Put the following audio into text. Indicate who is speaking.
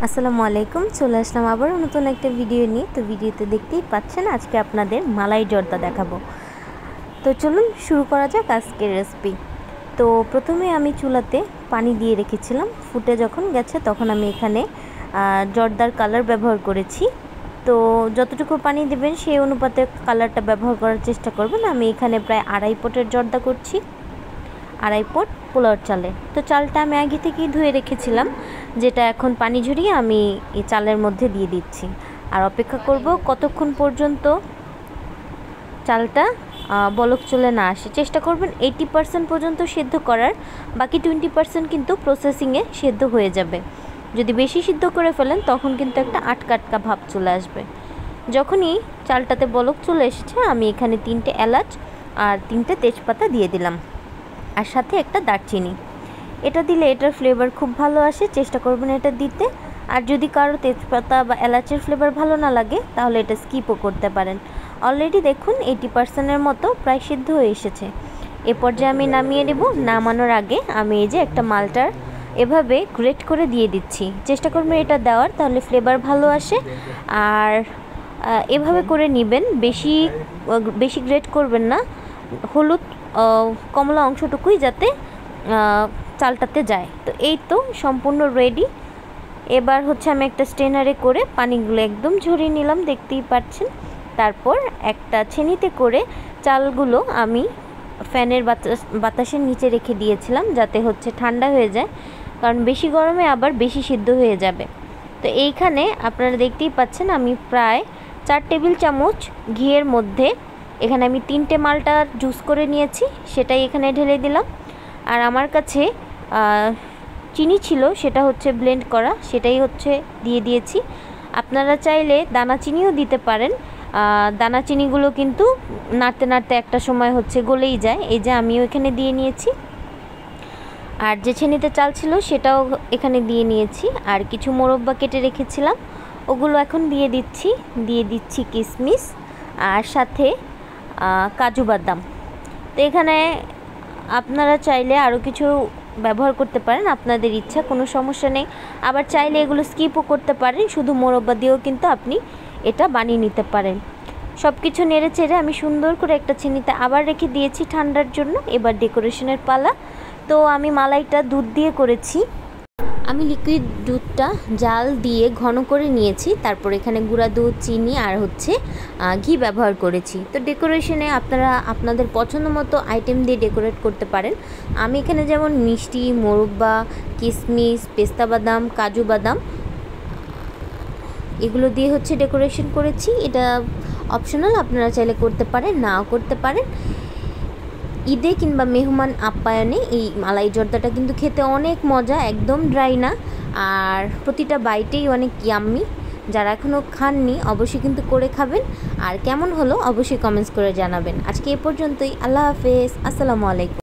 Speaker 1: আসসালামু আলাইকুম। চলে আসলাম আবার নতুন একটা ভিডিও নিয়ে। তো ভিডিওতে দেখতেই পাচ্ছেন আজকে আপনাদের মালাই জর্দা দেখাবো। তো চলুন শুরু করা যাক আজকের রেসিপি। তো প্রথমে আমি চুলাতে পানি দিয়ে রেখেছিলাম, ফুটে যখন গেছে তখন আমি এখানে জর্দার কালার ব্যবহার করেছি। তো যতটুকু পানি দেবেন সেই অনুপাতে কালারটা ব্যবহার করার চেষ্টা করবেন। আমি এখানে প্রায় 2.5 পটের জর্দা করছি, 2.5 পট পোলাওর চালে। তো চালটা আমি আগে থেকেই ধুয়ে রেখেছিলাম, যেটা এখন পানি ঝরিয়ে আমি এই চালের মধ্যে দিয়ে দিচ্ছি। আর অপেক্ষা করব কতক্ষণ পর্যন্ত চালটা বলক চলে না আসে। চেষ্টা করবেন 80% পর্যন্ত সেদ্ধ করার, বাকি 20% কিন্তু প্রসেসিংয়ে সেদ্ধ হয়ে যাবে। যদি বেশি সিদ্ধ করে ফেলেন তখন কিন্তু একটা আটকা আটকা ভাব চলে আসবে। যখনই চালটাতে বলক চলে এসেছে আমি এখানে 3টে এলাচ আর 3টে তেজপাতা দিয়ে দিলাম, আর সাথে একটা দারচিনি। এটা দিলে এটার ফ্লেভার খুব ভালো আসে, চেষ্টা করবেন এটা দিতে। আর যদি কারো তেজপাতা বা এলাচের ফ্লেভার ভালো না লাগে তাহলে এটা স্কিপও করতে পারেন। অলরেডি দেখুন 80%-এর মতো প্রায় সিদ্ধ হয়ে এসেছে। এ পর্যায়ে আমি নামিয়ে নেব। নামানোর আগে আমি এই যে একটা মালটার এভাবে গ্রেট করে দিয়ে দিচ্ছি। চেষ্টা করবেন এটা দেওয়ার, তাহলে ফ্লেভার ভালো আসে। আর এভাবে করে নেবেন, বেশি গ্রেট করবেন না, হলুদ কমলা অংশটুকুই যাতে চালটাতে যায়। তো এই তো সম্পূর্ণ রেডি। এবার হচ্ছে আমি একটা স্ট্রেনারে করে পানিগুলো একদম ঝরিয়ে নিলাম, দেখতেই পাচ্ছেন। তারপর একটা ছেনিতে করে চালগুলো আমি ফ্যানের বাতাসের নিচে রেখে দিয়েছিলাম, যাতে হচ্ছে ঠান্ডা হয়ে যায়, কারণ বেশি গরমে আবার বেশি সিদ্ধ হয়ে যাবে। তো এইখানে আপনারা দেখতেই পাচ্ছেন আমি প্রায় 4 টেবিল চামচ ঘিয়ের মধ্যে এখানে আমি 3টে মালটার জুস করে নিয়েছি, সেটাই এখানে ঢেলে দিলাম। আর আমার কাছে চিনি ছিল, সেটা হচ্ছে ব্লেন্ড করা, সেটাই হচ্ছে দিয়ে দিয়েছি। আপনারা চাইলে দানা চিনিও দিতে পারেন। দানা চিনিগুলো কিন্তু নাড়তে নাড়তে একটা সময় হচ্ছে গলেই যায়। এই যে আমিও এখানে দিয়ে নিয়েছি। আর যে ছেনিতে চাল ছিল সেটাও এখানে দিয়ে নিয়েছি। আর কিছু মোরব্বা কেটে রেখেছিলাম, ওগুলো এখন দিয়ে দিচ্ছি কিশমিশ আর সাথে কাজু বাদাম। তো এখানে আপনারা চাইলে আরও কিছু ব্যবহার করতে পারেন, আপনাদের ইচ্ছা, কোনো সমস্যা নেই। আবার চাইলে এগুলো স্কিপও করতে পারেন, শুধু মোরব্বা দিয়েও কিন্তু আপনি এটা বানিয়ে নিতে পারেন। সব কিছু নেড়ে চেড়ে আমি সুন্দর করে একটা ছিনিতে আবার রেখে দিয়েছি ঠান্ডার জন্য। এবার ডেকোরেশনের পালা। তো আমি মালাইটা দুধ দিয়ে করেছি। আমি লিকুইড দুধটা জাল দিয়ে ঘন করে নিয়েছি, তারপর এখানে গুঁড়া দুধ, চিনি আর হচ্ছে ঘি ব্যবহার করেছি। তো ডেকোরেশনে আপনারা আপনাদের পছন্দ মতো আইটেম দিয়ে ডেকোরেট করতে পারেন। আমি এখানে যেমন মিষ্টি, মোরব্বা, কিশমিশ, পেস্তা বাদাম, কাজু বাদাম এগুলো দিয়ে হচ্ছে ডেকোরেশন করেছি। এটা অপশনাল, আপনারা চাইলে করতে পারেন, নাও করতে পারেন। ঈদে কিংবা মেহমান আপ্যায়নে এই মালাই জর্দাটা কিন্তু খেতে অনেক মজা, একদম ড্রাই না, আর প্রতিটা বাইটেই অনেক ইয়াম্মি। যারা এখনও খাননি অবশ্যই কিন্তু করে খাবেন। আর কেমন হলো অবশ্যই কমেন্টস করে জানাবেন। আজকে এ পর্যন্তই। আল্লাহ হাফেজ, আসসালামু আলাইকুম।